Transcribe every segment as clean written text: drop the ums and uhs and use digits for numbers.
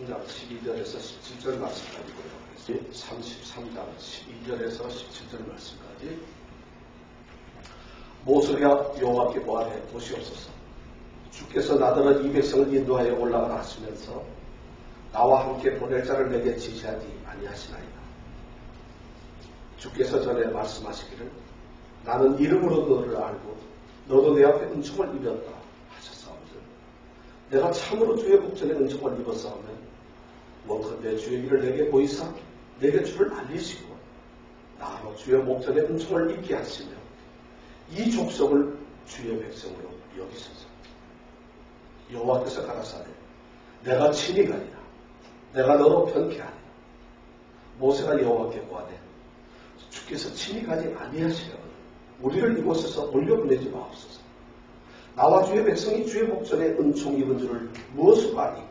33장 12절에서 17절 말씀까지고요. 33장 12절에서 17절 말씀까지 모세가 여호와께 고하되 보시옵소서 주께서 나더러 이 백성을 인도하여 올라가라 하시면서 나와 함께 보낼 자를 내게 지시하지 아니하시나이다. 주께서 전에 말씀하시기를 나는 이름으로 너를 알고 너도 내 앞에 은총을 입었다 하셨사오니 내가 참으로 주의 목전에 은총을 입었사오면 원컨대 주의 길을 내게 보이사 내게 주를 알리시고 나로 주의 목전에 은총을 입게 하시며 이 족속을 주의 백성으로 여기소서. 여호와께서 가라사대 내가 친히 가리라 내가 너로 편케하리라. 모세가 여호와께 고하되 주께서 친히 가지 아니하시려거든 우리를 이곳에서 올려보내지 마옵소서. 나와 주의 백성이 주의 목전에 은총 입은 줄을 무엇으로 아니까?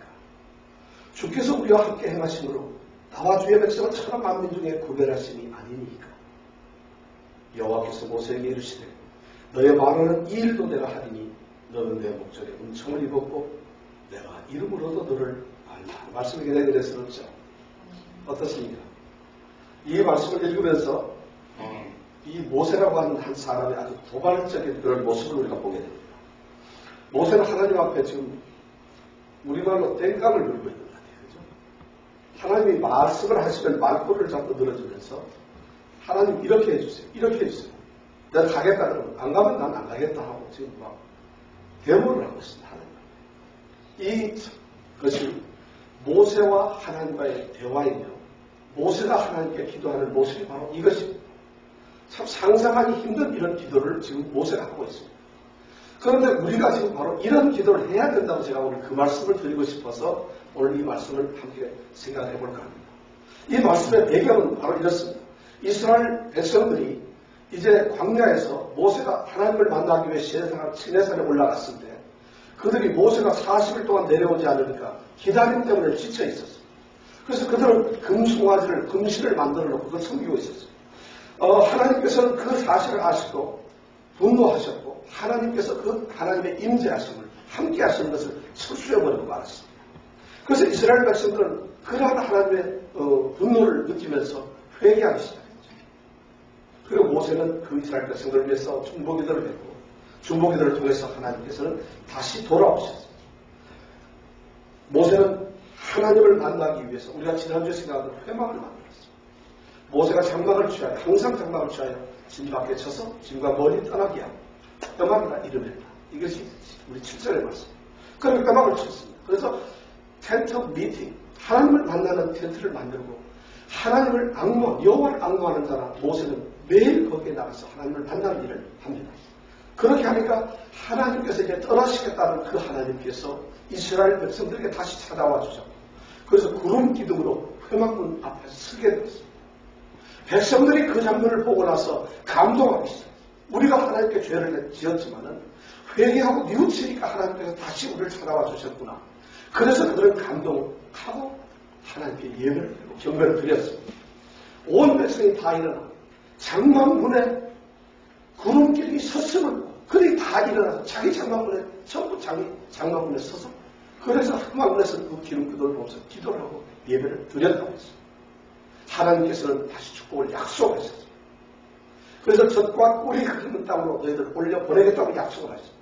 주께서 우리와 함께 행하심으로 나와 주의 백성은 천하 만민 중에 구별하심이 아니니까. 여호와께서 모세에게 이르시되 너의 말하는 이 일도 내가 하리니 너는 내 목전에 은총을 입었고 내가 이름으로도 너를 알라. 말씀이 굉장히 그랬었죠. 어떻습니까? 이 말씀을 읽으면서 이 모세라고 하는 한 사람의 아주 도발적인 그런 모습을 우리가 보게 됩니다. 모세는 하나님 앞에 지금 우리말로 땡깡을 물고 있는 것 같아요. 그죠? 하나님이 말씀을 하시면 말꼬리를 잡고 늘어지면서 하나님 이렇게 해주세요. 이렇게 해주세요. 내가 가겠다 그러면 안 가면 난 안 가겠다 하고 지금 막 대모를 하고 있습니다. 이것이 모세와 하나님과의 대화이며 모세가 하나님께 기도하는 모습이 바로 이것입니다. 참 상상하기 힘든 이런 기도를 지금 모세가 하고 있습니다. 그런데 우리가 지금 바로 이런 기도를 해야 된다고 제가 오늘 그 말씀을 드리고 싶어서 오늘 이 말씀을 함께 생각해 볼까 합니다. 이 말씀의 배경은 바로 이렇습니다. 이스라엘 백성들이 이제 광야에서 모세가 하나님을 만나기 위해 시내산에 올라갔을 때 그들이 모세가 40일 동안 내려오지 않으니까 기다림 때문에 지쳐 있었어요. 그래서 그들은 금신을 만들어 놓고 그걸 섬기고 있었어요. 하나님께서는 그 사실을 아시고 분노하셨고 하나님께서 그 하나님의 임재하심을 함께 하시는 것을 철수해버리고 말았습니다. 그래서 이스라엘 백성들은 그러한 하나님의 분노를 느끼면서 회개하기 시작했죠. 그리고 모세는 그 이스라엘 백성들을 위해서 중보기도를 했고 중보기도를 통해서 하나님께서는 다시 돌아오셨어요. 모세는 하나님을 만나기 위해서 우리가 지난주에 생각하던 회막을 만들었어요. 모세가 장막을 취하여 항상 장막을 취하여 진 밖에 쳐서 진과 멀리 떠나게 하고 회막이라 이름했다. 이것이 우리 7절의 말씀. 그럼 회막을 쳤습니다. 그래서 텐트 미팅 하나님을 만나는 텐트를 만들고 하나님을 여호와를 앙모하는 자라 모세는 매일 거기에 나가서 하나님을 만나는 일을 합니다. 그렇게 하니까 하나님께서 이제 떠나시겠다는 그 하나님께서 이스라엘 백성들에게 다시 찾아와 주셨고 그래서 구름 기둥으로 회막문 앞에 서게 되었습니다. 백성들이 그 장면을 보고 나서 감동하기 시작했어요. 우리가 하나님께 죄를 지었지만은 회개하고 뉘우치니까 하나님께서 다시 우리를 찾아와 주셨구나. 그래서 그들은 감동하고 하나님께 예배를 드리고 경배를 드렸습니다. 온 백성이 다 일어나 장막문에 구름길이 섰음을 그들이 다 일어나서 자기 장막문에 전부 자기 장막문에 서서 그래서 회막문에서 그 기둥들을 보면서 기도를 하고 예배를 드렸다고 했습니다. 하나님께서는 다시 축복을 약속하셨습니다. 그래서 젖과 꿀이 흐르는 땅으로 너희들 올려 보내겠다고 약속을 하셨습니다.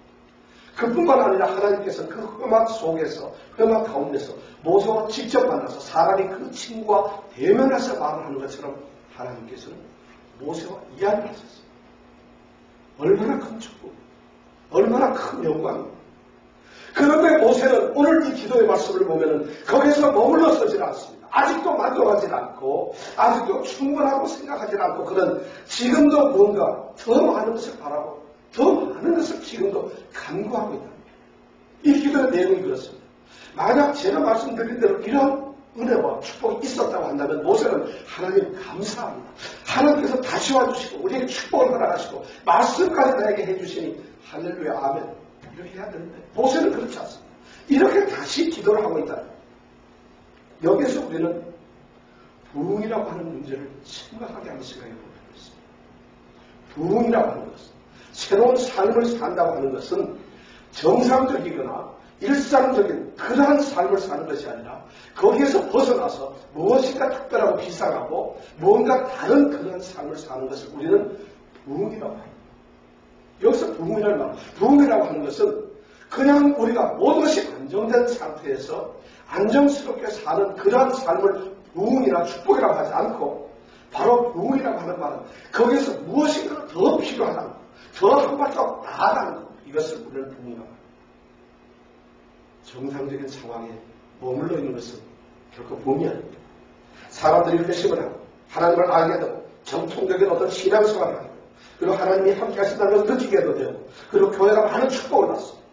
그뿐만 아니라 하나님께서 그 회막 속에서 회막 가운데서 모세와 직접 만나서 사람이 그 친구와 대면해서 말을 하는 것처럼 하나님께서는 모세와 이야기를 하셨습니다. 얼마나 큰 축복, 얼마나 큰 영광입니다. 그런데 모세는 오늘 이 기도의 말씀을 보면은 거기서 머물러 서질 않습니다. 아직도 만족하지 않고 아직도 충분하고 생각하지 않고 그는 지금도 뭔가 더 많은 것을 바라고 더 많은 것을 지금도 간구하고 있다. 이 기도의 내용이 그렇습니다. 만약 제가 말씀드린 대로 이런 은혜와 축복이 있었다고 한다면 모세는 하나님 감사합니다. 하나님께서 다시 와주시고 우리에게 축복을 허락하시고 말씀까지 나에게 해주시니 할렐루야 아멘 이렇게 해야 되는데 모세는 그렇지 않습니다. 이렇게 다시 기도를 하고 있다. 여기에서 우리는 부흥이라고 하는 문제를 심각하게 한번 생각해 보게 되겠습니다. 부흥이라고 하는 것은 새로운 삶을 산다고 하는 것은 정상적이거나 일상적인 그러한 삶을 사는 것이 아니라 거기에서 벗어나서 무엇인가 특별하고 비상하고 무언가 다른 그런 삶을 사는 것을 우리는 부흥이라고 합니다. 여기서 부흥이라는 말, 부흥이라고 하는 것은 그냥 우리가 모든 것이 안정된 상태에서 안정스럽게 사는 그러한 삶을 부흥이나 축복이라고 하지 않고 바로 부흥이라고 하는 말은 거기에서 무엇인가 더 필요하다는 것, 더 한 발짝 나아가는 것, 이것을 우리는 부흥이라고 합니다. 정상적인 상황에 머물러 있는 것은 결코 부흥이 아닙니다. 사람들이 회심을 하고 하나님을 알게 되고 정통적인 어떤 신앙생활을 하고 그리고 하나님이 함께 하신다는 것을 느끼게도 되고 그리고 교회가 많은 축복을 받습니다.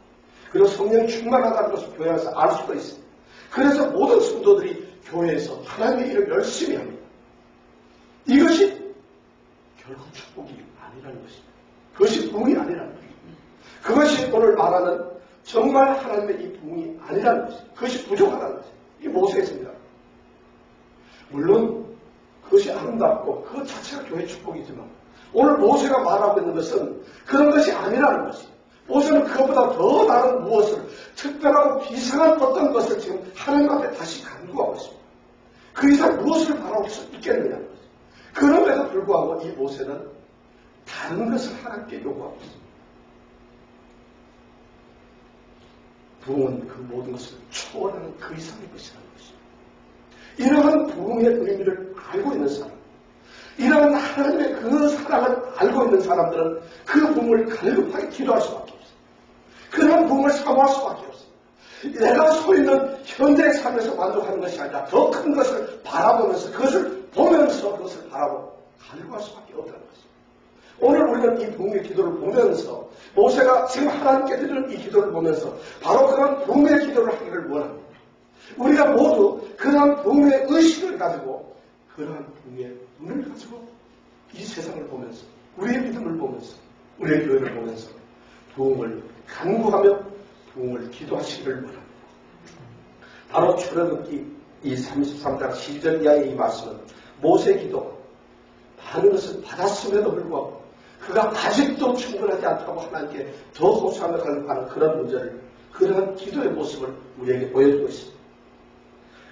그리고 성령이 충만하다는 것을 교회에서 알 수도 있습니다. 그래서 모든 성도들이 교회에서 하나님의 일을 열심히 합니다. 이것이 결국 축복이 아니라는 것입니다. 그것이 부흥이 아니라는 것입니다. 그것이 오늘 말하는 정말 하나님의 이 부흥이 아니라는 것입니다. 그것이 부족하다는 것입니다. 이 모세입니다. 물론 그것이 아름답고 그 자체가 교회 축복이지만 오늘 모세가 말하고 있는 것은 그런 것이 아니라는 것입니다. 모세는 그것보다 더 다른 무엇을 특별하고 비상한 어떤 것을 지금 하나님 앞에 다시 간구하고 있습니다. 그 이상 무엇을 바라볼 수 있겠느냐는 것입니다. 그럼에도 불구하고 이 모세는 다른 것을 하나님께 요구하고 있습니다. 부흥은 그 모든 것을 초월하는 그 이상의 것이라는 것입니다. 이러한 부흥의 의미를 알고 있는 사람, 이러한 하나님의 그 사랑을 알고 있는 사람들은 그 부흥을 갈급하게 기도할 수밖에 없습니다. 그런 부흥을 사모할 수밖에 없습니다. 내가 서 있는 현재의 삶에서 만족하는 것이 아니라 더 큰 것을 바라보면서 그것을 보면서 그것을 바라보고 갈급할 수밖에 없다는 것입니다. 오늘 우리는 이 부흥의 기도를 보면서 모세가 지금 하나님께 드리는 이 기도를 보면서 바로 그런 부흥의 기도를 하기를 원합니다. 우리가 모두 그러한 부흥의 의식을 가지고 그러한 부흥의 눈을 가지고 이 세상을 보면서 우리의 믿음을 보면서 우리의 교회를 보면서 부흥을 간구하며 부흥을 기도하시기를 원합니다. 바로 출애굽기 이 33장 10절 이하의 이 말씀은 모세의 기도 많은 것을 받았음에도 불구하고 그가 아직도 충분하지 않다고 하나님께 더 호소하며 갈급하는 그런 문제를 그러한 기도의 모습을 우리에게 보여주고 있습니다.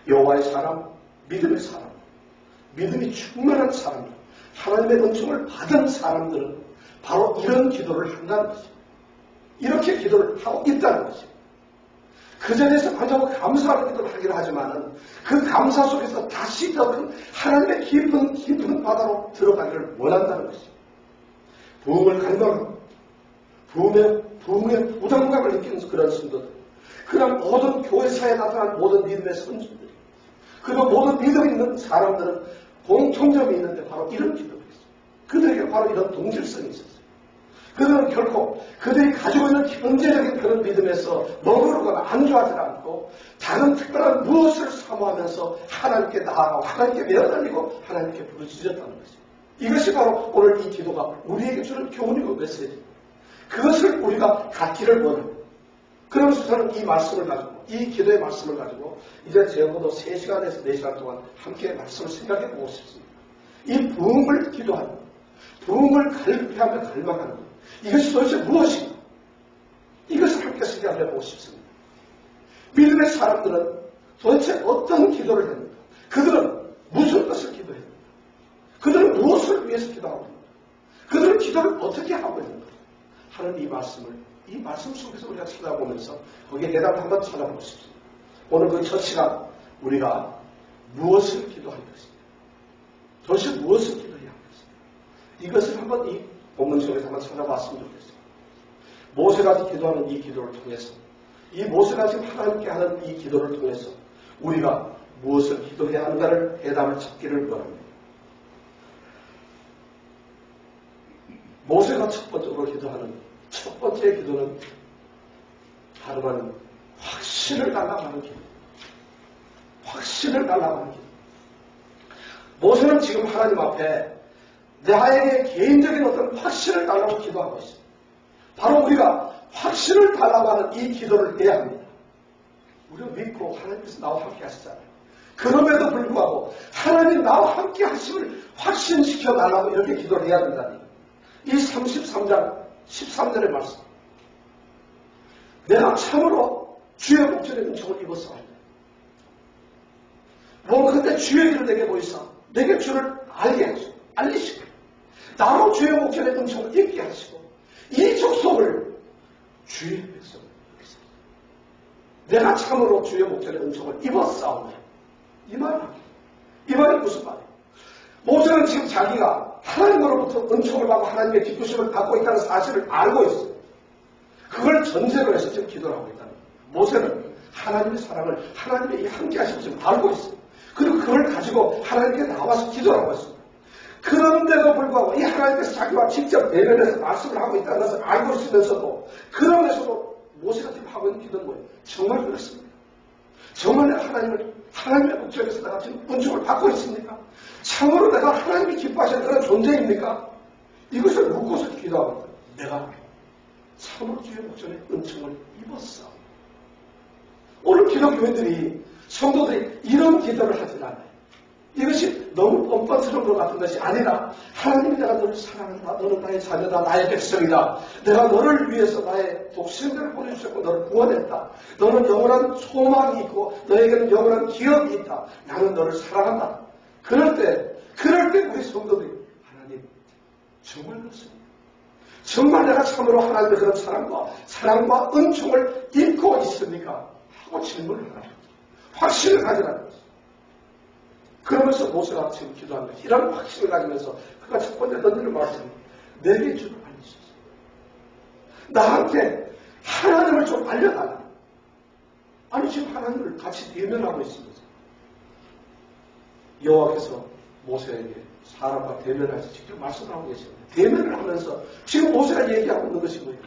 여호와의 사람, 믿음의 사람, 믿음이 충만한 사람들, 하나님의 은총을 받은 사람들은 바로 이런 기도를 한다는 것입니다. 이렇게 기도를 하고 있다는 것입니다. 그 전에서 만나고 감사하는 기도를 하기로 하지만은 그 감사 속에서 다시 더 큰 하나님의 깊은 바다로 들어가기를 원한다는 것입니다. 부흥을 간구하고 부흥의 부담감을 느끼는 그런 성도들, 그런 모든 교회사에 나타난 모든 믿음의 선주들, 그리고 모든 믿음 있는 사람들은 공통점이 있는데 바로 이런 기도를 했습니다. 그들에게 바로 이런 동질성이 있었어요. 그들은 결코 그들이 가지고 있는 현재적인 그런 믿음에서 머무르거나 안주하지 않고 다른 특별한 무엇을 사모하면서 하나님께 나아가고 하나님께 매어달리고 하나님께 부르짖었다는 것입니다. 이것이 바로 오늘 이 기도가 우리에게 주는 교훈이고 메시지입니다. 그것을 우리가 갖기를 원합니다. 그러면서 저는 이 말씀을 가지고 이 기도의 말씀을 가지고 이제 적어도 3시간에서 4시간 동안 함께 말씀을 생각해 보고 싶습니다. 이 부흥을 기도하는 부흥을 갈급해하며 갈망하는 것, 이것이 도대체 무엇인가? 이것을 함께 생각해 보고 싶습니다. 믿음의 사람들은 도대체 어떤 기도를 합니까? 그들은 무슨 것을 기도합니까? 그들은 무엇을 위해서 기도하고 있는가? 그들은 기도를 어떻게 하고 있는가? 하는 이 말씀 속에서 우리가 찾아보면서 거기에 대답을 한번 찾아보고 싶습니다. 오늘 그 첫 시간 우리가 무엇을 기도할 것인가? 도대체 무엇을 기도해야 할 것인가? 이것을 한번 이 본문 속에서 한번 찾아봤으면 좋겠습니다. 모세가 기도하는 이 기도를 통해서 이 모세가 지금 하나님께 하는 이 기도를 통해서 우리가 무엇을 기도해야 하는가를 대답을 찾기를 원합니다. 모세가 첫 번째로 기도하는 첫 번째 기도는 바로 확신을 달라고 하는 기도. 확신을 달라고 하는 기도. 모세는 지금 하나님 앞에 나에게 개인적인 어떤 확신을 달라고 기도하고 있습니다. 바로 우리가 확신을 달라고 하는 이 기도를 해야 합니다. 우리가 믿고 하나님께서 나와 함께 하시잖아요. 그럼에도 불구하고 하나님 나와 함께 하심을 확신시켜 달라고 이렇게 기도를 해야 된다니. 이 33장 13절의 말씀. 내가 참으로 주의 목전의 은총을 입었사오니 원컨대 주의 길을 내게 보이사 내게 주를 알게 하시고 알리시고 나로 주의 목전의 은총을 입게 하시고 이 족속을 주의 백성을 입으사 내가 참으로 주의 목전의 은총을 입었사오니 이 말이 무슨 말이에요? 모세는 지금 자기가 하나님으로부터 은총을 받고 하나님의 기쁘심을 받고 있다는 사실을 알고 있어요. 그걸 전제로 해서 지금 기도를 하고 있다는 거예요. 모세는 하나님의 사랑을 하나님의 이 함께하심을 지금 알고 있어요. 그리고 그걸 가지고 하나님께 나와서 기도를 하고 있습니다. 그런데도 불구하고 이 하나님께서 자기와 직접 대면해서 말씀을 하고 있다는 것을 알고 있으면서도 그러면서도 모세가 지금 하고 있는 기도는 뭐예요? 정말 그렇습니다. 정말 내가 하나님의 목적에서 내가 지금 은총을 받고 있습니까? 참으로 내가 하나님이 기뻐하시는 그런 존재입니까? 이것을 묻고서 기도하고 있다. 내가 참으로 주의 목전에 은총을 입었어. 오늘 기독교인들이 성도들이 이런 기도를 하지 않아요. 이것이 너무 뻔뻔스러운 것 같은 것이 아니라 하나님이 내가 너를 사랑한다. 너는 나의 자녀다. 나의 백성이다. 내가 너를 위해서 나의 독생자를 보내주셨고 너를 구원했다. 너는 영원한 소망이 있고 너에게는 영원한 기업이 있다. 나는 너를 사랑한다. 그럴 때 우리 성도들이 하나님 정말 그렇습니다. 정말 내가 참으로 하나님의 그런 사랑과 은총을 입고 있습니까? 하고 질문을 하라. 확신을 가지라는 거죠. 그러면서 모세가 지금 기도한 거죠. 이런 확신을 가지면서 그가 첫 번째 던지는 말씀이 내게 주를 알리소서. 나한테 하나님을 좀 알려달라. 아니 지금 하나님을 같이 대면하고 있습니다. 여호와께서 모세에게 사람과 대면해서 직접 말씀하고 계십니다. 대면을 하면서 지금 모세가 얘기하고 있는 것이 뭐예요?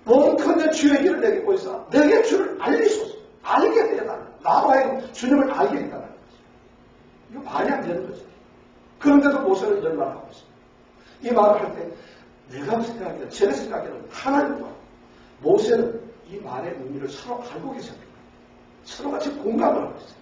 원컨대 주의 길을 내게 보이사 내게 주를 알리소서. 알게 해달라. 나로 하여금 주님을 알게 해달라. 이거 말이 안 되는 거죠. 그런데도 모세는 이런 말을 하고 있습니다. 이 말을 할 때 내가 생각하기에는 제 생각에는 하나님과 모세는 이 말의 의미를 서로 알고 계십니다. 서로 같이 공감을 하고 있어요.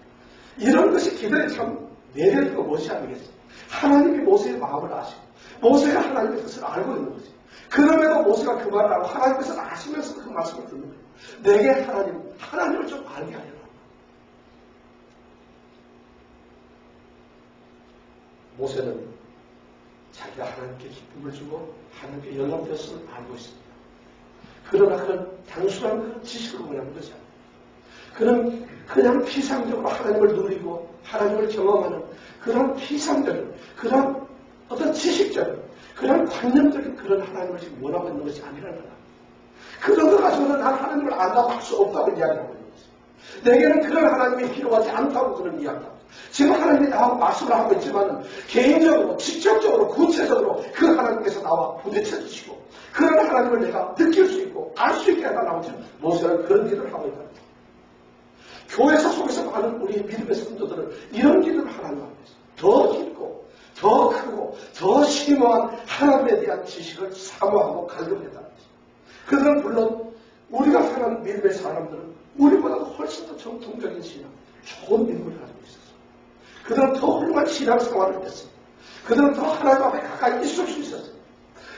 이런 것이 기도의 참 매력이고 무엇이 아니겠어요? 하나님이 모세의 마음을 아시고 모세가 하나님의 뜻을 알고 있는 거죠. 그럼에도 모세가 그 말을 하고 하나님께서 아시면서 그 말씀을 듣는 거예요. 내게 하나님을 좀 알게 하려고. 모세는 자기가 하나님께 기쁨을 주고 하나님께 연락되었음을 알고 있습니다. 그러나 그런 단순한 그런 지식을 원하는 것이 아닙니다. 그는 그냥 피상적으로 하나님을 누리고 하나님을 경험하는 그런 피상적인 그런 어떤 지식적인 그런 관념적인 그런 하나님을 지금 원하고 있는 것이 아니라는 거다. 그런 거 가지고는 난 하나님을 안다고 할 수 없다고 이야기하고 있는 것입니다. 내게는 그런 하나님이 필요하지 않다고 그런 이야기합니다. 지금 하나님이 나하고 말씀을 하고 있지만 개인적으로 직접적으로 구체적으로 그 하나님께서 나와 부딪혀 주시고 그런 하나님을 내가 느낄 수 있고 알 수 있게 해달라고 지금 모세는 그런 기도를 하고 있다는 거예요. 교회사 속에서 많은 우리 믿음의 성도들은 이런 기도를 하나님 앞에서 더 깊고 더 크고 더 심오한 하나님에 대한 지식을 사모하고 갈급했다는 거죠. 그들은 물론 우리가 사는 믿음의 사람들은 우리보다도 훨씬 더 정통적인 신앙, 좋은 믿음을 가지고 있었어요. 그들은 더 훌륭한 신앙생활을 했습니다. 그들은 더 하나님 앞에 가까이 있을 수 있었어요.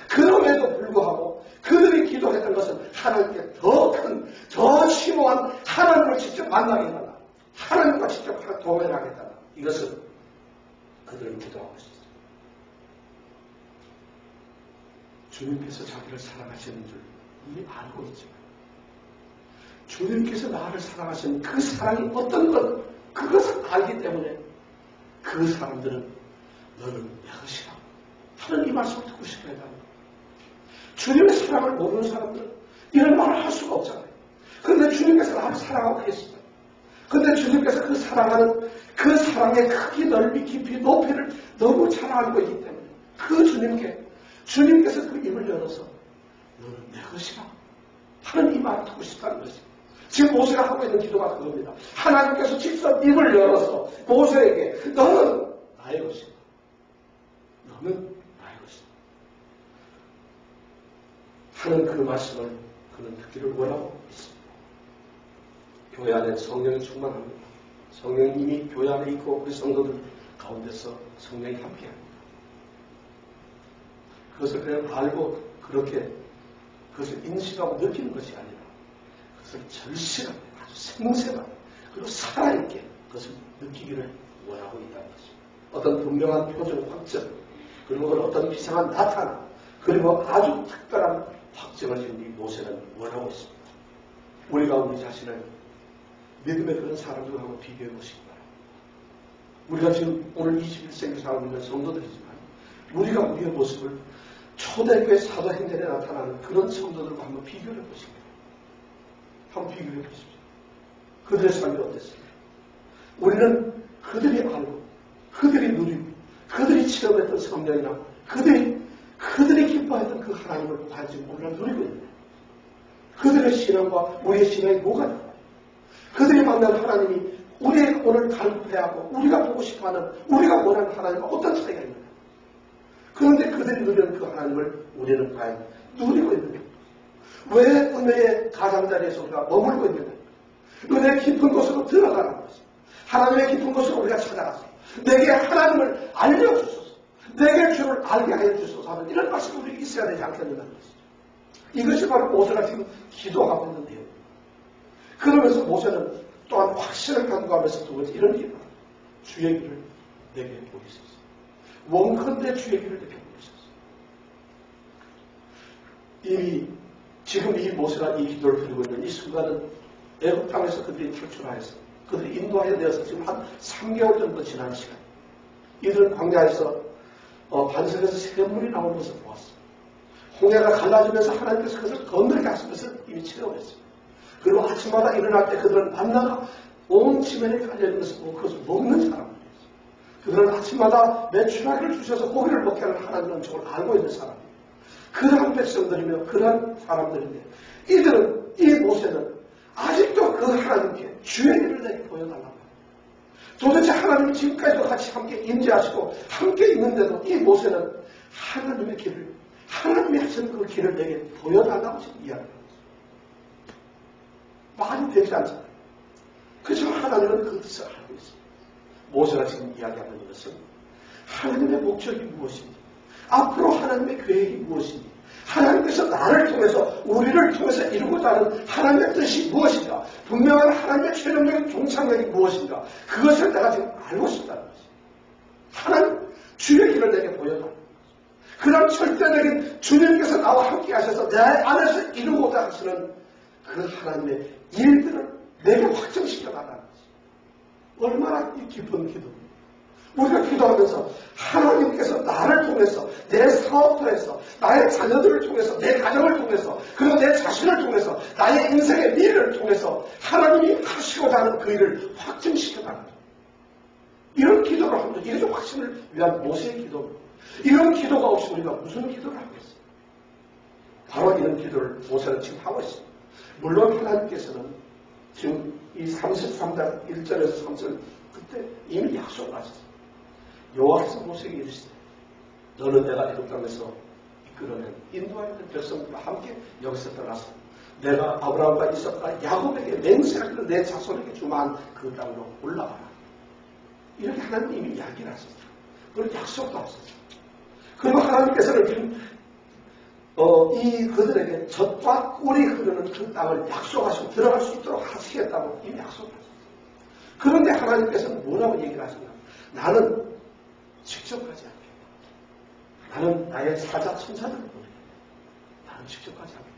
그럼에도 불구하고 그들이 기도했던 것은 하나님께 더 큰, 더 심오한 하나님을 직접 만나게 해달라. 하나님과 직접 동행하게 해달라. 이것은 그들은 기도하고 있었어요. 주님께서 자기를 사랑하시는 줄 이미 알고 있지만 주님께서 나를 사랑하시는 그 사랑이 어떤 것 그것을 알기 때문에 그 사람들은 너는 내 것이라 하는 이 말씀을 듣고 싶어야 합니다. 주님의 사랑을 모르는 사람들은 이런 말을 할 수가 없잖아요. 그런데 주님께서 나를 사랑하고 계시다. 그런데 주님께서 그 사랑하는 그 사랑의 크기, 넓이, 깊이, 높이를 너무 잘 알고 있기 때문에 그 주님께서 그 입을 열어서 너는 내 것이라 하는 이 말을 듣고 싶다는 것입니다. 지금 모세가 하고 있는 기도가 그겁니다. 하나님께서 직접 입을 열어서 모세에게 너는 나의 것이다. 너는 나의 것이다. 하는 그 말씀을 그는 듣기를 원하고 있습니다. 교회 안에 성령이 충만합니다. 성령이 이미 교회 안에 있고 우리 성도들 가운데서 성령이 함께합니다. 그것을 그냥 알고 그렇게 그것을 인식하고 느끼는 것이 아니라 그것을 절실하게 생생하게 그리고 살아있게 그것을 느끼기를 원하고 있다는 것입니다. 어떤 분명한 표정 확정, 그리고 어떤 비상한 나타남, 그리고 아주 특별한 확정을 지금 이 모세는 원하고 있습니다. 우리가 우리 자신을 믿음의 그런 사람들과 한번 비교해 보시기 바랍니다. 우리가 지금 오늘 21세기 살고 있는 성도들이지만 우리가 우리의 모습을 초대교회 사도행전에 나타나는 그런 성도들과 한번 비교해 보십시오. 한번 비교해 보십시오. 그들의 삶이 어땠습니까? 우리는 그들이 알고, 그들이 누리고, 그들이 체험했던 성령이나 그들이 기뻐했던 그 하나님을 관심 몰라 누리고 있는 그들의 신앙과 우리의 신앙이 뭐가 다르고, 그들이 만난 하나님이 우리의 오늘 갈급해하고 우리가 보고 싶어하는 우리가 원하는 하나님과 어떤 차이가 있느냐. 그런데 그들이 누리는 그 하나님을 우리는 과연 누리고 있느냐. 왜 은혜의 가장자리에서 우리가 머물고 있느냐. 은혜의 깊은 곳으로 들어가는 것입니다. 하나님의 깊은 곳으로 우리가 찾아가서 내게 하나님을 알려주소서, 내게 주를 알게 하여 주소서 하는 이런 말씀이 우리에게 있어야 되지 않겠느냐는 것이죠. 이것이 바로 모세가 지금 기도하고 있는 내용입니다. 그러면서 모세는 또한 확신을 간구하면서 두 번째 이런 기도, 주의 길을 내게 보이소서. 원컨대 주의 길을 내게 보이소서. 이미 지금 이 모세가 이 기도를 드리고 있는 이 순간은 애굽 땅에서 그들이 탈출하여서 그들이 인도하여 되어서 지금 한 3개월 정도 지난 시간, 이들은 광야에서 반석에서 샘물이 나오는 것을 보았습니다. 홍해가 갈라지면서 하나님께서 그것을 건너게 하신 것을 이미 체험했습니다. 그리고 아침마다 일어날 때 그들은 만나가 온 지면에 깔려있는 것을 보고 그것을 먹는 사람들이었습니다. 그들은 아침마다 메추라기를 주셔서 고기를 먹게 하는 하나님은 저걸 알고 있는 사람입니다. 그러한 백성들이며 그러한 사람들인데 이들은, 이 모세는 아직도 그 하나님께 주의 일을 내게 보여달라고 합니다. 도대체 하나님이 지금까지도 같이 함께 임재하시고 함께 있는데도 이 모세는 하나님의 길을, 하나님이 하시는 그 길을 내게 보여달라고 지금 이야기합니다. 말이 되지 않잖아요. 그렇지만 하나님은 그 뜻을 알고 있습니다. 모세가 지금 이야기하는 것은 하나님의 목적이 무엇인지, 앞으로 하나님의 계획이 무엇인지, 하나님께서 나를 통해서 우리를 통해서 이루고자 하는 하나님의 뜻이 무엇인가, 분명한 하나님의 최종적인 종착역이 무엇인가, 그것을 내가 지금 알고 싶다는 것입니다. 하나님 주의 길을 내게 보여달라는 것입니다. 그런 절대적인 주님께서 나와 함께 하셔서 내 안에서 이루고자 하시는 그 하나님의 일들을 내게 확정시켜달라는 것입니다. 얼마나 깊은 기도입니다. 우리가 기도하면서 하나님께서 나를 통해서, 내 사업터에서, 나의 자녀들을 통해서, 내 가정을 통해서, 그리고 내 자신을 통해서, 나의 인생의 미래를 통해서 하나님이 하시고자 하는 그 일을 확증시켜달라는 거예요. 이런 기도를 합니다. 이것이 확신을 위한 모세의 기도입니다. 이런 기도가 없이 우리가 무슨 기도를 하겠어요? 바로 이런 기도를 모세는 지금 하고 있습니다. 물론 하나님께서는 지금 이 33장 1절에서 3절 그때 이미 약속을 하셨어요. 여호와께서 모세에게 이르시되 너는 내가 애굽 땅에서 이끌어낸 인도하였던 백성들과 함께 여기서 떠나서 내가 아브라함과 이삭과 야곱에게 맹세하기를 내 자손에게 주만 그 땅으로 올라가라. 이렇게 하나님이 이미 이야기를 하셨어요. 그리고 약속도 하셨어요. 그리고 하나님께서는 지금 이 그들에게 젖과 꿀이 흐르는 그 땅을 약속하시고 들어갈 수 있도록 하시겠다고 이미 약속하셨어요. 그런데 하나님께서는 뭐라고 얘기를 하시냐? 나는 직접 가지 않겠다. 나는 나의 사자 천사들을 보내겠다. 나는 직접 가지 않겠다.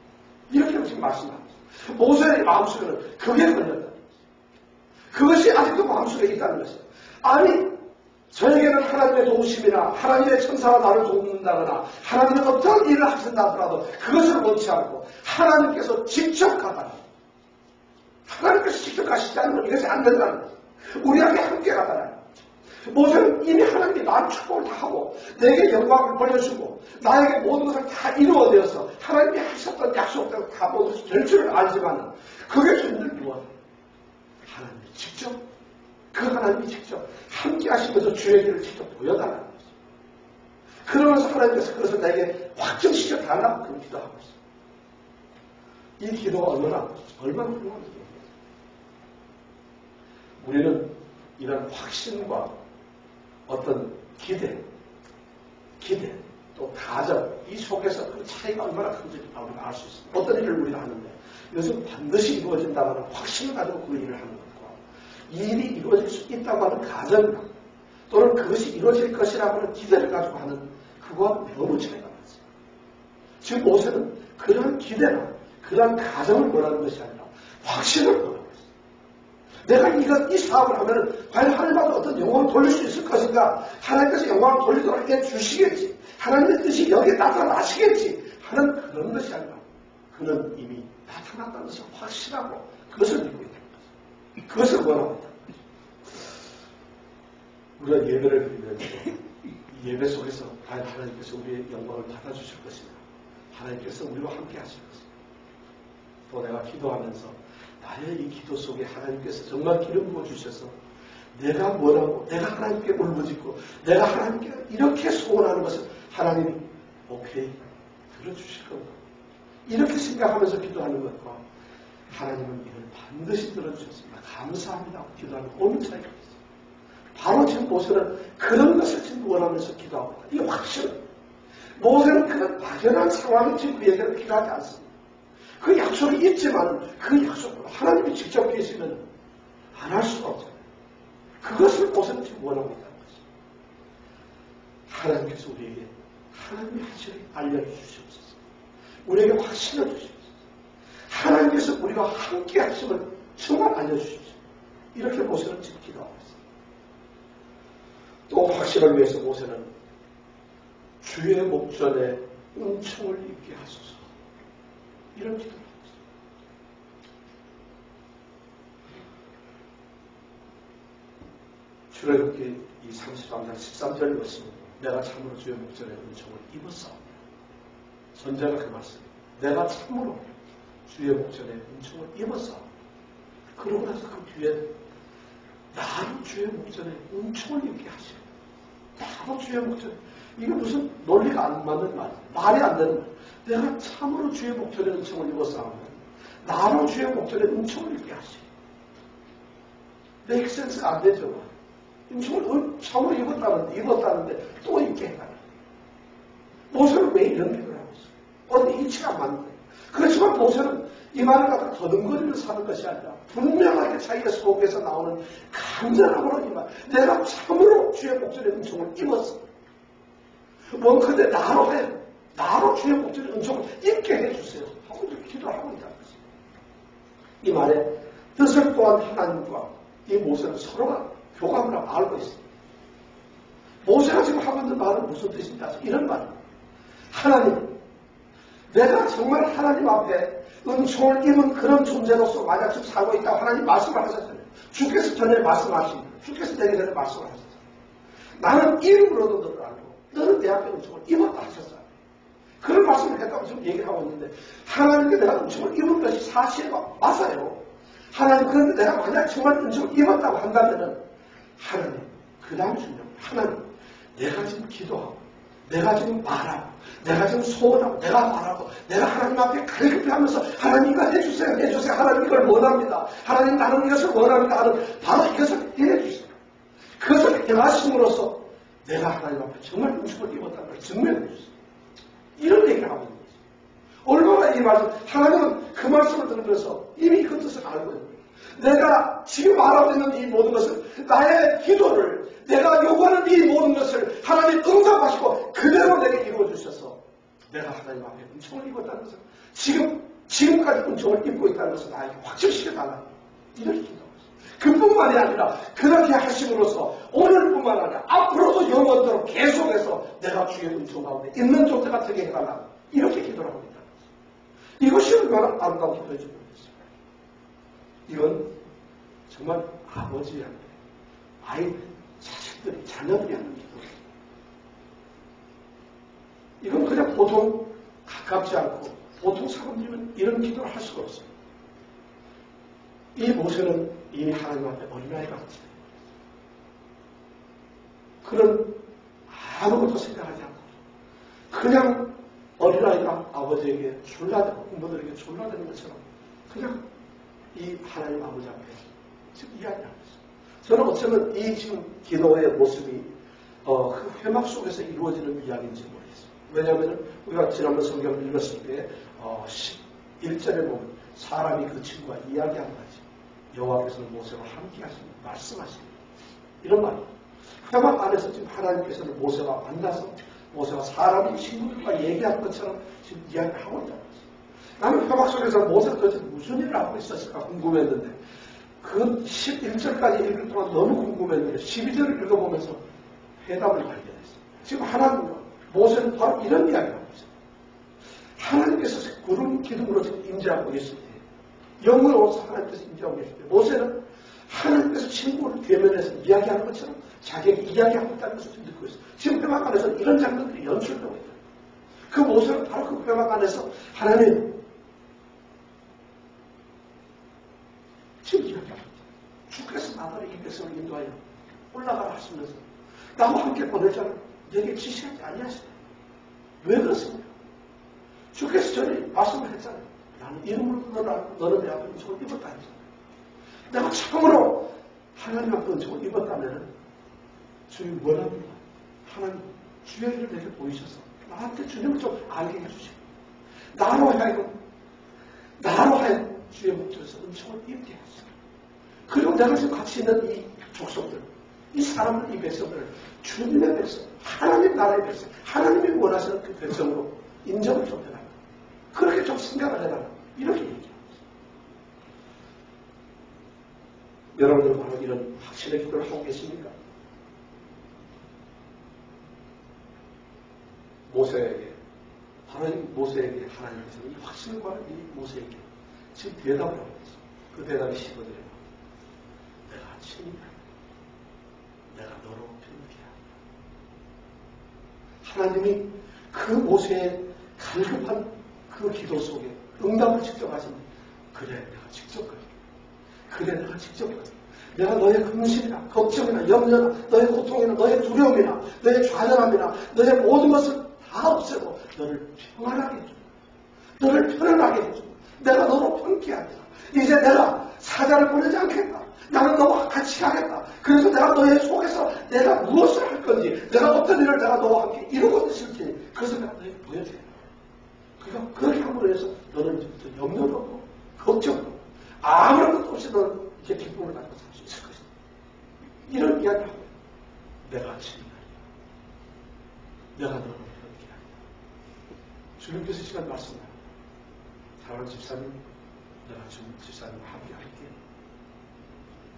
이렇게 지금 말씀합니다. 모세의 마음속에는 그게 걸렸다는 것이죠. 그것이 아직도 마음속에 있다는 것이죠. 아니, 저에게는 하나님의 도우심이나 하나님의 천사가 나를 돕는다거나 하나님의 어떤 일을 하신다 하더라도 그것을 원치 않고 하나님께서 직접 가다니, 하나님께서 직접 가시지 않으면 이것이 안 된다는 거죠. 우리에게 함께 가다니. 모세는 이미 하나님이 나를 축복을 다 하고 내게 영광을 벌려주고 나에게 모든 것을 다 이루어내어서 하나님이 하셨던 약속대로 다 모든 것이 될 줄을 알지만 그게 주님을 무엇? 하나님이 직접, 그 하나님이 직접 함께 하시면서 주의 길을 직접 보여달라는 거죠. 그러면서 하나님께서 그것을 내게 확정시켜 달라고 그런 기도하고 있어요. 이 기도가 얼마나 훌륭한지. 우리는 이런 확신과 어떤 기대, 또 가정, 이 속에서 그 차이가 얼마나 큰지 우리가 알 수 있습니다. 어떤 일을 우리가 하는데 이것은 반드시 이루어진다는 확신을 가지고 그 일을 하는 것과 이 일이 이루어질 수 있다고 하는 가정이나 또는 그것이 이루어질 것이라고 하는 기대를 가지고 하는 그거와 너무 차이가 났어요. 지금 모세는 그런 기대나 그런 가정을 원하는 것이 아니라 확신을 원하고 있어요. 내가 이 사업을 하면 과연 하나님한테 어떤 영광을 돌릴 수 있을 것인가, 하나님께서 영광을 돌리도록 해주시겠지, 하나님의 뜻이 여기에 나타나시겠지 하는 그런 것이 아니라 그는 이미 나타났다는 것을 확신하고 그것을 믿고 있다는 거죠. 그것을 원하고 있다는 거죠. 우리가 예배를 드리면서 이 예배 속에서 과연 하나님께서 우리의 영광을 받아주실 것인가, 하나님께서 우리와 함께 하실 것인가, 또 내가 기도하면서 나의 이 기도 속에 하나님께서 정말 기름 부어주셔서 내가 원하고 내가 하나님께 울부짖고 내가 하나님께 이렇게 소원하는 것을 하나님이 오케이 들어주실 건가, 이렇게 생각하면서 기도하는 것과 하나님은 이걸 반드시 들어주셨습니다, 감사합니다 하고 기도하는 어느 차이가 있어요. 바로 지금 모세는 그런 것을 지금 원하면서 기도하고 있다. 이 확신. 모세는 그런 막연한 상황이 지금 그에게는 필요하지 않습니다. 그 약속이 있지만 그 약속으로 하나님이 직접 계시면 안 할 수가 없잖아요. 그것을 모세는 지금 원하고 있다는 거죠. 하나님께서 우리에게 하나님이 하시길 알려주시옵소서. 우리에게 확신을 주시옵소서. 하나님께서 우리와 함께 하심을 정말 알려주십시오. 이렇게 모세는 지금 기도하고 있습니다. 또 확신을 위해서 모세는 주의 목전에 은총을 입게 하소서, 이런 기도를 하고 있습니다. 출애굽기 이 33장 13절 말씀은 내가 참으로 주의 목전에 은총을 입었사옵니다. 선자가 그 말씀입니다. 내가 참으로 주의 목전에 은총을 입었사옵니다. 그러고 나서 그 뒤에 나도 주의 목전에 은총을 입게 하시오. 나도 주의 목전에, 이게 무슨 논리가 안 맞는 말이에요. 말이 안 되는 말. 내가 참으로 주의 목전에 은총을 입었사옵니다. 나도 주의 목전에 은총을 입게 하시오. make sense가 안 되죠. 은총을 참으로 입었다는데 또 입게 해달라. 모세는 왜 이런 기도를 하고 있어요? 어디 이치가 안 맞는 거예요. 그렇지만 모세는 이 말을 갖다 더듬거리면서 사는 것이 아니라 분명하게 자기의 속에서 나오는 간절함으로 이 말, 내가 참으로 주의 목전에 은총을 입었어. 뭔데 나로 주의 목전에 은총을 입게 해주세요 하고 이렇게 기도를 하고 있다는 거죠. 이 말에 뜻을 또한 하나님과 이 모세는 서로가 교감을 하고 알고 있습니다. 모세가 지금 하고 있는 말은 무슨 뜻인가? 이런 말입니다. 하나님, 내가 정말 하나님 앞에 은총을 입은 그런 존재로서 만약 지금 살고 있다고 하나님 말씀을 하셨잖아요. 주께서 전에 말씀하신, 주께서 내게 전에 말씀을 하셨잖아요. 나는 이름으로도 너를 알고 너는 내 앞에 은총을 입었다 하셨어요. 그런 말씀을 했다고 지금 얘기를 하고 있는데 하나님께 내가 은총을 입은 것이 사실과 맞아요. 하나님, 그런데 내가 만약 정말 은총을 입었다고 한다면은 하나님, 그 다음 중요합니다. 하나님, 내가 지금 기도하고 내가 지금 말하고 내가 지금 소원하고 내가 말하고 내가 하나님 앞에 갈급해 하면서 하나님 이거 해주세요, 해주세요, 하나님 이걸 원합니다, 하나님 나는 이것을 원합니다 하는 바로 이것을 해주세요. 그것을 행하심으로써 내가 하나님 앞에 정말 은총을 입었다는 걸 증명해 주세요. 이런 얘기를 하고 있는 거죠. 얼마나 이 말씀, 하나님은 그 말씀을 들으면서 이미 그 뜻을 알고 있는 거예요. 내가 지금 말하고 있는 이 모든 것을, 나의 기도를, 내가 요구하는 이 모든 것을 하나님 응답하시고 그대로 내게 이루어주셔서 내가 하나님 앞에 은총을 입었다는 것을, 지금까지 은총을 입고 있다는 것을 나에게 확증시켜달라. 이렇게 기도하고 있어요. 그뿐만이 아니라 그렇게 하심으로써 오늘뿐만 아니라 앞으로도 영원토록 계속해서 내가 주의 은총 가운데 있는 존재가 되게 해달라. 이렇게 기도를 하고 있다는 거죠. 이것이 얼마나 아름다운 기도인지 모르겠어요. 이건 정말 아버지한테 아이들, 자식들이, 자녀들이 하는 기도예요. 이건 그냥 보통 가깝지 않고 보통 사람들은 이런 기도를 할 수가 없어요. 이 모세는 이미 하나님 앞에 어린아이가 같이 그런 아무것도 생각하지 않고 그냥 어린아이가 아버지에게 졸라대고 부모들에게 졸라대는 것처럼 그냥 이 하나님 아버지 앞에 지금 이야기하고 있어요. 저는 어쩌면 이 지금 기도의 모습이 그 회막 속에서 이루어지는 이야기인지 모르겠어요. 왜냐하면 우리가 지난번 성경을 읽었을 때 11절에 보면 사람이 그 친구와 이야기한 거지. 여호와께서는 모세와 함께 하시는 말씀하시는 이런 말이에요. 회막 안에서 지금 하나님께서는 모세와 만나서 모세와 사람이 친구들과 얘기한 것처럼 지금 이야기를 하고 있다는 거지. 나는 회막 속에서 모세가 도대체 무슨 일을 하고 있었을까 궁금했는데 그 11절까지 읽을 동안 너무 궁금했는데 12절을 읽어보면서 해답을 발견했어요. 지금 하나님과 모세는 바로 이런 이야기를 하고 있어요. 하나님께서 구름 기둥으로 지금 임재하고 계실 때 영으로서 하나님께서 임재하고 계실 때 모세는 하나님께서 친구를 대면해서 이야기하는 것처럼 자기에게 이야기하고 있다는 것을 지금 듣고 있어요. 지금 회막 안에서 이런 장면들이 연출되고 있다. 그 모세는 바로 그 회막 안에서 하나님 지금 이야기합니다. 주께서 나더러 이 백성을 인도하여 올라가라 하시면서 나와 함께 보낼 자를 내게 지시하지 아니하시네. 왜 그렇습니까? 주께서 전에 말씀을 했잖아요. 나는 이름으로 너는 내 앞에 은총을 입었다 했잖아요. 내가 참으로 하나님 앞에 은총을 입었다면 주님 원합니다. 하나님 주의 일을 내게 보이셔서 나한테 주님을 좀 알게 해주시고 나로 하여금 주의 목전에서 은총을 입게 하시고 그리고 내가 지금 같이 있는 이 족속들 이 사람들, 이 백성들을 주님의 백성, 하나님 나라의 백성, 하나님이 원하시는 그 백성으로 인정을 좀 해라. 그렇게 좀 생각을 해라. 이렇게 얘기합니다. 여러분들 바로 이런 확신의 기도를 하고 계십니까? 모세에게 하나님께서 이 확신을 구하는 이 모세에게 지금 대답을 하고 있어요. 그 대답이 15절에 내가 친히 내가 너로 편케하리라. 하나님이 그 모세의 갈급한 그 기도 속에 응답을 직접 하신다. 그래 내가 직접 그래. 그래 내가 직접 그래. 내가 너의 근심이나 걱정이나 염려나 너의 고통이나 너의 두려움이나 너의 좌절함이나 너의 모든 것을 다 없애고 너를 평안하게 해줘. 너를 편안하게 해줘. 내가 너로 편케하리라. 이제 내가 사자를 보내지 않겠다. 나는 너와 같이 가겠다. 그래서 내가 너의 속에서 내가 무엇을 할 건지 내가 어떤 일을 내가 너와 함께 이루고 있을지 그것을 내가 너에게 보여줘야 돼. 그러니까 그렇게 함으로 해서 너는 이제부터 염려도 없고 걱정도 없고 아무런 것도 없이 너는 이제 기쁨을 가지고 살 수 있을 것이다. 이런 이야기를 하고 내가 친히 내가 너를 편케 하리라. 주님께서 이 시간 말씀하십니다. 사랑하는 집사님 내가 집사님과 함께 할게.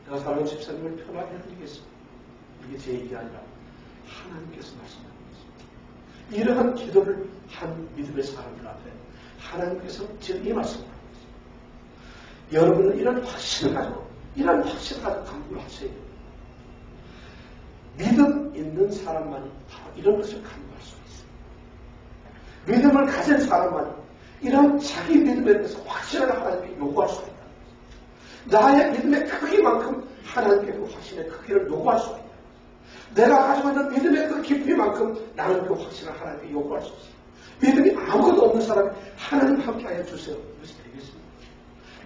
내가 사랑하는 집사님을 편하게 해드리겠습니다. 이게 제 얘기가 아니라 하나님께서 말씀하고 있습니다. 이러한 기도를 한 믿음의 사람들 앞에 하나님께서 지금 이 말씀을 하고 있습니다. 여러분은 이런 확신을 가지고 간구를 하셔야 됩니다. 믿음 있는 사람만이 바로 이런 것을 간구할 수 있습니다. 믿음을 가진 사람만이 이런 자기 믿음에 대해서 확신을 하나님께 요구할 수가 있다. 나의 믿음의 크기만큼 하나님께 그 확신의 크기를 요구할 수가 있다. 내가 가지고 있는 믿음의 그 깊이만큼 나는 그 확신을 하나님께 요구할 수 있어요. 믿음이 아무것도 없는 사람이 하나님 함께하여 주세요. 이것이 되겠습니다.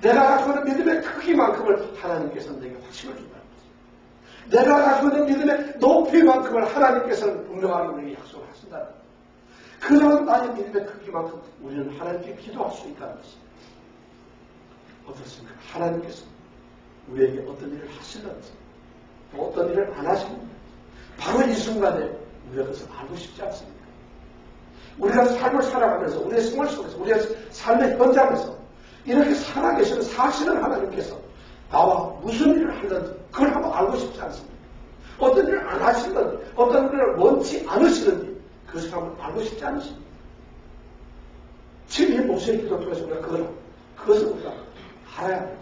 내가 가지고 있는 믿음의 크기만큼을 하나님께서는 내게 확신을 준다는 거죠. 내가 가지고 있는 믿음의 높이만큼을 하나님께서는 분명하게 우리에게 약속을 하신다는 거죠. 그런 나의 믿음의 크기만큼 우리는 하나님께 기도할 수 있다는 것입니다. 어떻습니까? 하나님께서 우리에게 어떤 일을 하시는지 또 어떤 일을 안 하시는지 바로 이 순간에 우리가 그것을 알고 싶지 않습니까? 우리가 삶을 살아가면서 우리의 생활 속에서 우리의 삶의 현장에서 이렇게 살아계시는 사실은 하나님께서 나와 무슨 일을 하는지 그걸 한번 알고 싶지 않습니까? 어떤 일을 안 하시는지 어떤 일을 원치 않으시는지 그것을 한번 알고 싶지 않으십니까? 지금 이 모세의 기도 통해서 우리가 그것을 우리가 알아야 합니다.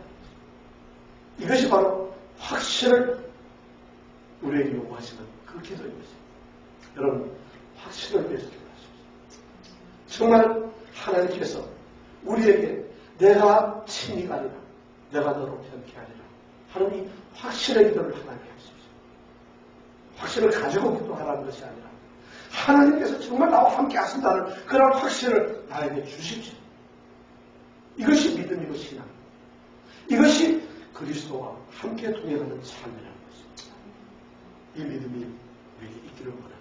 이것이 바로 확신을 우리에게 요구하시는 그 기도인 것입니다. 여러분 확신을 위해서 기도하십시오. 정말 하나님께서 우리에게 내가 친히 가리라 내가 너로 편케하리라 하는 이 확신의 기도를 하나님께 하십시오. 확신을 가지고 기도하라는 것이 아니라 하나님께서 정말 나와 함께 하신다는 그런 확신을 나에게 주십시오. 이것이 믿음이고 신앙입니다. 이것이 그리스도와 함께 동행하는 삶이라는 것입니다. 이 믿음이 우리에게 있기를 원합니다.